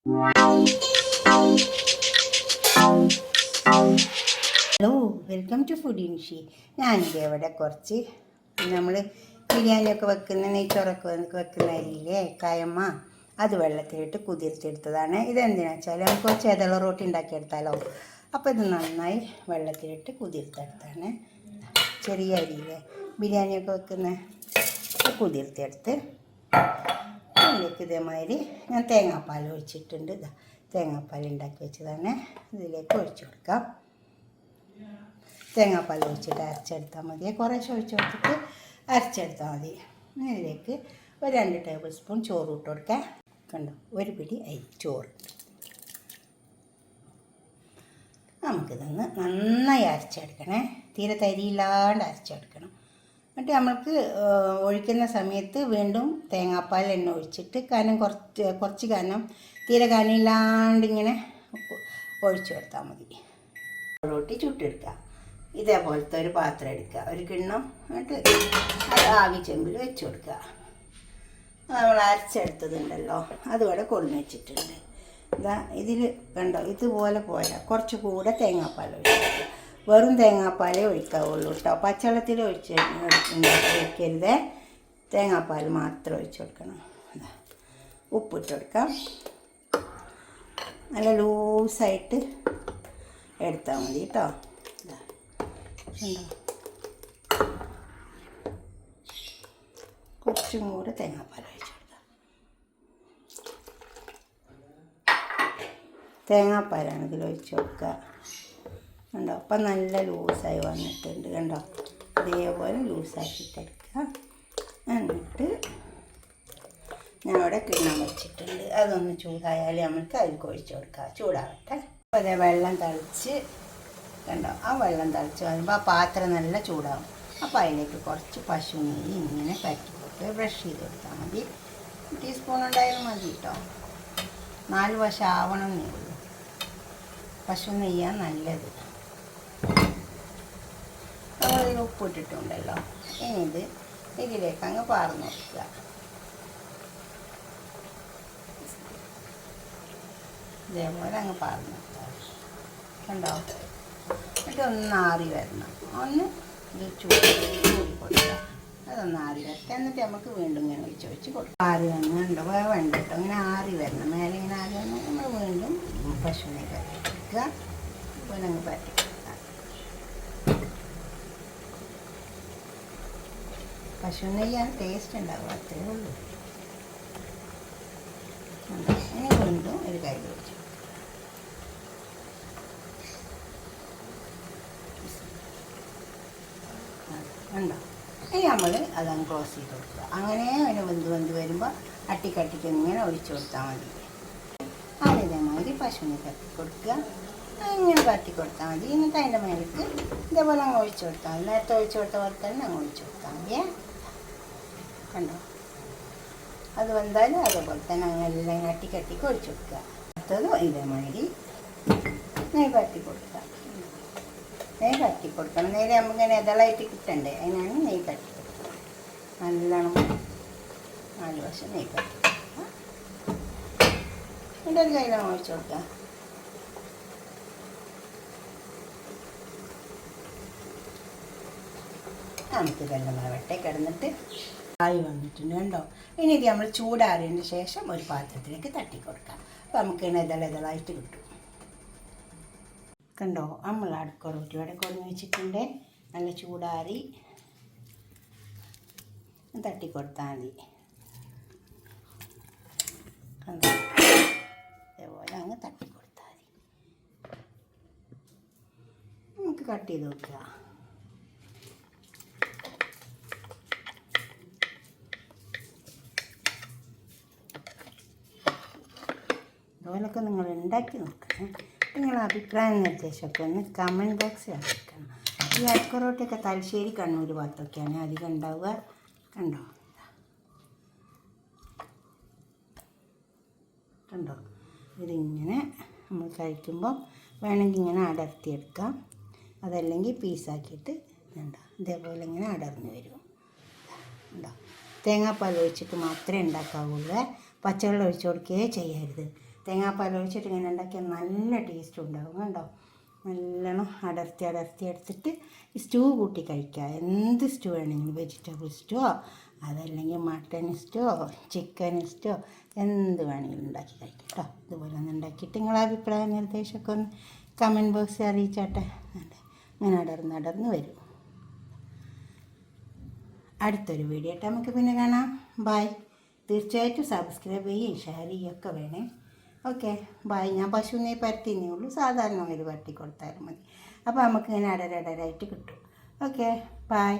Hello, welcome to food ഇൻഷി. ഞാനിത് ഇവിടെ കുറച്ച് നമ്മൾ ബിരിയാണിയൊക്കെ വെക്കുന്ന നെയ്ച്ചോറൊക്കെ വെക്കുന്ന അരിയിലെ കയമ്മ അത് വെള്ളത്തിലിട്ട് കുതിർത്തെടുത്തതാണ്. ഇതെന്തിനാ വെച്ചാൽ നമുക്ക് കുറച്ച് ഏതള റൊട്ടി ഉണ്ടാക്കിയെടുത്താലോ. അപ്പോൾ ഇത് നന്നായി വെള്ളത്തിലിട്ട് കുതിർത്തെടുത്താണ്. ചെറിയ അരിയിലെ ബിരിയാണിയൊക്കെ വെക്കുന്ന കുതിർത്തെടുത്ത് അതിലേക്ക് ഇതേമാതിരി ഞാൻ തേങ്ങാപ്പാൽ ഒഴിച്ചിട്ടുണ്ട്. തേങ്ങാപ്പാൽ ഉണ്ടാക്കി വെച്ചതാണ്. ഇതിലേക്ക് ഒഴിച്ചു കൊടുക്കാം. തേങ്ങാപ്പാൽ ഒഴിച്ചിട്ട് അരച്ചെടുത്താൽ മതി. കുറേശ്ശെ ഒഴിച്ച് കൊടുത്തിട്ട് അരച്ചെടുത്താൽ മതി. ഇതിലേക്ക് ഒരു 2 ടേബിൾ സ്പൂൺ ചോറ് ഇട്ട് കൊടുക്കാം. കണ്ടോ, ഒരു പിടി അരി ചോറ്. നമുക്കിതൊന്ന് നന്നായി അരച്ചെടുക്കണേ. തീരെ തരിയില്ലാണ്ട് അരച്ചെടുക്കണം. എന്നിട്ട് നമ്മൾക്ക് ഒഴിക്കുന്ന സമയത്ത് വീണ്ടും തേങ്ങാപ്പാൽ എണ്ണ ഒഴിച്ചിട്ട് കനം കുറച്ച് കനം തീരെ കനമില്ലാണ്ട് ഇങ്ങനെ ഒഴിച്ചു കൊടുത്താൽ മതി. റൊട്ടി ചുട്ടെടുക്കുക. ഇതേപോലത്തെ ഒരു പാത്രം എടുക്കുക, ഒരു കിണ്ണം. എന്നിട്ട് അത് ആവി ചെമ്പിൽ വെച്ച് കൊടുക്കുക. നമ്മൾ അരച്ചെടുത്തതുണ്ടല്ലോ അതുകൂടെ കൊണ്ടുവന്ന് വെച്ചിട്ടുണ്ട്. ഇതിൽ കണ്ടോ, ഇതുപോലെ പോരാ, കുറച്ച് കൂടെ തേങ്ങാപ്പാൽ ഒഴിക്കുക. വെറും തേങ്ങാപ്പാലേ ഒഴിക്കാവുള്ളൂ കേട്ടോ. പച്ചവെള്ളത്തിൽ ഒഴിക്കരുത്, തേങ്ങാപ്പാൽ മാത്രം ഒഴിച്ച് കൊടുക്കണം. ഉപ്പിട്ട് കൊടുക്കാം. നല്ല ലൂസായിട്ട് എടുത്താൽ മതി കേട്ടോ. കുറച്ചും കൂടെ തേങ്ങാപ്പാൽ ഒഴിച്ച് കൊടുക്കാം. തേങ്ങാപ്പാലാണ് ഇതിൽ ഒഴിച്ച് കൊടുക്കുക. കണ്ടോ, അപ്പം നല്ല ലൂസായി വന്നിട്ടുണ്ട്. കണ്ടോ, ഇതേപോലെ ലൂസാക്കിയിട്ടെടുക്കുക. എന്നിട്ട് ഞാൻ അവിടെ കിണ്ണം വെച്ചിട്ടുണ്ട്. അതൊന്ന് ചൂടായാൽ നമുക്ക് അതിൽ ഒഴിച്ച് കൊടുക്കുക. ചൂടാവട്ടെ. അപ്പോൾ അതേ വെള്ളം തളിച്ച് കണ്ടോ, ആ വെള്ളം തളിച്ച് വരുമ്പോൾ ആ പാത്രം നല്ല ചൂടാവും. അപ്പോൾ അതിലേക്ക് കുറച്ച് പശു നെയ്യ് ഇങ്ങനെ കറ്റി കൊടുത്ത് ബ്രഷ് ചെയ്ത് കൊടുത്താൽ മതി. ടീസ്പൂൺ ഉണ്ടായാലും മതി കേട്ടോ. 4 വശം ആവണമെന്നേ ഉള്ളൂ. പശു നെയ്യാണ് നല്ലത്. നമ്മളിതിൽ ഉപ്പിട്ടിട്ടുണ്ടല്ലോ, ഇനി ഇതിലേക്ക് അങ്ങ് പാർന്ന് നോക്കുക. ഇതേപോലെ അങ്ങ് പാർന്ന് നോക്കുക. കണ്ടോ, എന്നിട്ട് ഒന്ന് ആറി വരണം. ഒന്ന് ഇത് ചൂടി കൊടുക്കുക. അതൊന്ന് ആറി വരട്ടെ. എന്നിട്ട് നമുക്ക് വീണ്ടും ഇങ്ങനെ ഒഴിച്ച് കൊടുക്കുക. ആറി വന്നുണ്ടോ, വേണ്ട കേട്ടോ. ഇങ്ങനെ ആറി വരണം. മേലെ ഇങ്ങനെ ആറി വന്നാൽ നമ്മൾ വീണ്ടും പശുവിനെ പറ്റി കൊടുക്കുക. അതുപോലെ അങ്ങ് പറ്റി കൊടുക്കുക. പശു നെയ്യാണ് ടേസ്റ്റ് ഉണ്ടാവുക, അത്രയേ ഉള്ളൂ. ഇനി വീണ്ടും ഒരു കൈ ഒഴിച്ചു ഉണ്ടോ. ഇനി നമ്മൾ അതങ്ങ് ക്ലോസ് ചെയ്ത് കൊടുക്കുക. അങ്ങനെ അതിന് വെന്ത് വരുമ്പോൾ അട്ടിക്കട്ടിക്ക് ഇങ്ങനെ ഒഴിച്ചു കൊടുത്താൽ മതി. അതിതേമാതിരി പശുവിനെ കത്തി കൊടുക്കുക. ഇങ്ങനെ കത്തി കൊടുത്താൽ മതി. എന്നിട്ട് അതിൻ്റെ മേലേക്ക് ഇതേപോലെ അങ്ങ് ഒഴിച്ചു കൊടുത്താൽ മതി. നേരത്തെ ഒഴിച്ചു കൊടുത്ത പോലെ തന്നെ അങ്ങ് ഒഴിച്ചു കൊടുത്താൽ മതിയേ. കണ്ടോ, അത് വന്നാലും അതേപോലെ തന്നെ അങ്ങനെല്ലാം കട്ടിക്ക് ഒഴിച്ചു കൊടുക്കുക. അടുത്തതും ഇതേമാതിരി നെയ്യ് കത്തി കൊടുക്കുക. നെയ്യ് കത്തി കൊടുക്കണം. നേരെ നമുക്കിങ്ങനെ ഇതളായിട്ട് കിട്ടണ്ടേ, അതിനാണ് നെയ്യ് കത്തി കൊടുക്കുക. നല്ലോണം 4 വശം നെയ്യ് കത്തി കൊടുക്കുക. എന്നിട്ട് ഒരു കയ്യിലാണ് ഒഴിച്ചു കൊടുക്കുക. നമുക്ക് വെള്ളം വരട്ടെ. കിടന്നിട്ട് ആയി വന്നിട്ടുണ്ട്. കണ്ടോ, ഇനി ഇത് നമ്മൾ ചൂടാറിയതിന് ശേഷം ഒരു പാത്രത്തിലേക്ക് തട്ടി കൊടുക്കാം. അപ്പോൾ നമുക്ക് ഇതളായിട്ട് കിട്ടും. കണ്ടോ, നമ്മൾ അടുക്ക റൊട്ടി ഇവിടെ കൊണ്ടുവന്ന് വെച്ചിട്ടുണ്ട്. നല്ല ചൂടാറി തട്ടിക്കൊടുത്താൽ മതി. കണ്ടോ, അതേപോലെ അങ്ങ് തട്ടിക്കൊടുത്താൽ മതി. നമുക്ക് കട്ട് ചെയ്ത് നോക്കുക. അതുപോലൊക്കെ നിങ്ങൾ ഉണ്ടാക്കി നോക്കണം. നിങ്ങളുടെ അഭിപ്രായം നിർദ്ദേശമൊക്കെ ഒന്ന് കമൻറ്റ് ബോക്സിൽ അറിയിക്കണം. ഈ അടുക്ക റൊട്ടിയൊക്കെ തലശ്ശേരി, കണ്ണൂർ ഭാഗത്തൊക്കെയാണ് അധികം ഉണ്ടാവുക. കണ്ടോ കണ്ടോ, ഇതിങ്ങനെ നമ്മൾ കഴിക്കുമ്പോൾ വേണമെങ്കിൽ ഇങ്ങനെ അടർത്തിയെടുക്കാം. അതല്ലെങ്കിൽ പീസാക്കിയിട്ട് കണ്ടോ ഇതേപോലെ ഇങ്ങനെ അടർന്ന് വരും. കണ്ടോ, തേങ്ങാപ്പാൽ ഒഴിച്ചിട്ട് മാത്രമേ ഉണ്ടാക്കാവുള്ളൂ. പച്ചവെള്ളം ഒഴിച്ചു കൊടുക്കുകയേ ചെയ്യരുത്. തേങ്ങാപ്പാൽ ഒഴിച്ചിട്ട് ഇങ്ങനെ ഉണ്ടാക്കിയാൽ നല്ല ടേസ്റ്റ് ഉണ്ടാവും കണ്ടോ. നല്ലോണം അടർത്തി എടുത്തിട്ട് സ്റ്റൂ കൂട്ടി കഴിക്കുക. എന്ത് സ്റ്റൂ വേണമെങ്കിലും, വെജിറ്റബിൾ സ്റ്റോ അതല്ലെങ്കിൽ മട്ടൺ സ്റ്റോ ചിക്കൻ സ്റ്റോ എന്ത് വേണമെങ്കിലും ഉണ്ടാക്കി കഴിക്കാം കേട്ടോ. ഇതുപോലെ ഒന്ന് ഉണ്ടാക്കിയിട്ട് നിങ്ങളെ അഭിപ്രായ നിർദ്ദേശമൊക്കെ ഒന്ന് കമൻറ്റ് ബോക്സിൽ അറിയിച്ചാട്ടെ. അങ്ങനെ അടർന്ന് വരും. അടുത്തൊരു വീഡിയോ ആയിട്ട് നമുക്ക് പിന്നെ കാണാം. ബൈ. തീർച്ചയായിട്ടും സബ്സ്ക്രൈബ് ചെയ്യുകയും ഷെയർ ചെയ്യുകയൊക്കെ വേണേ. Okay bye. ഞാൻ പശുവിനെ പരത്തിന്നേ ഉള്ളൂ, സാധാരണ ഒരു പരത്തി കൊടുത്താലും മതി. അപ്പോൾ നമുക്ക് ഇങ്ങനെ അടരായിട്ട് കിട്ടും. Okay bye.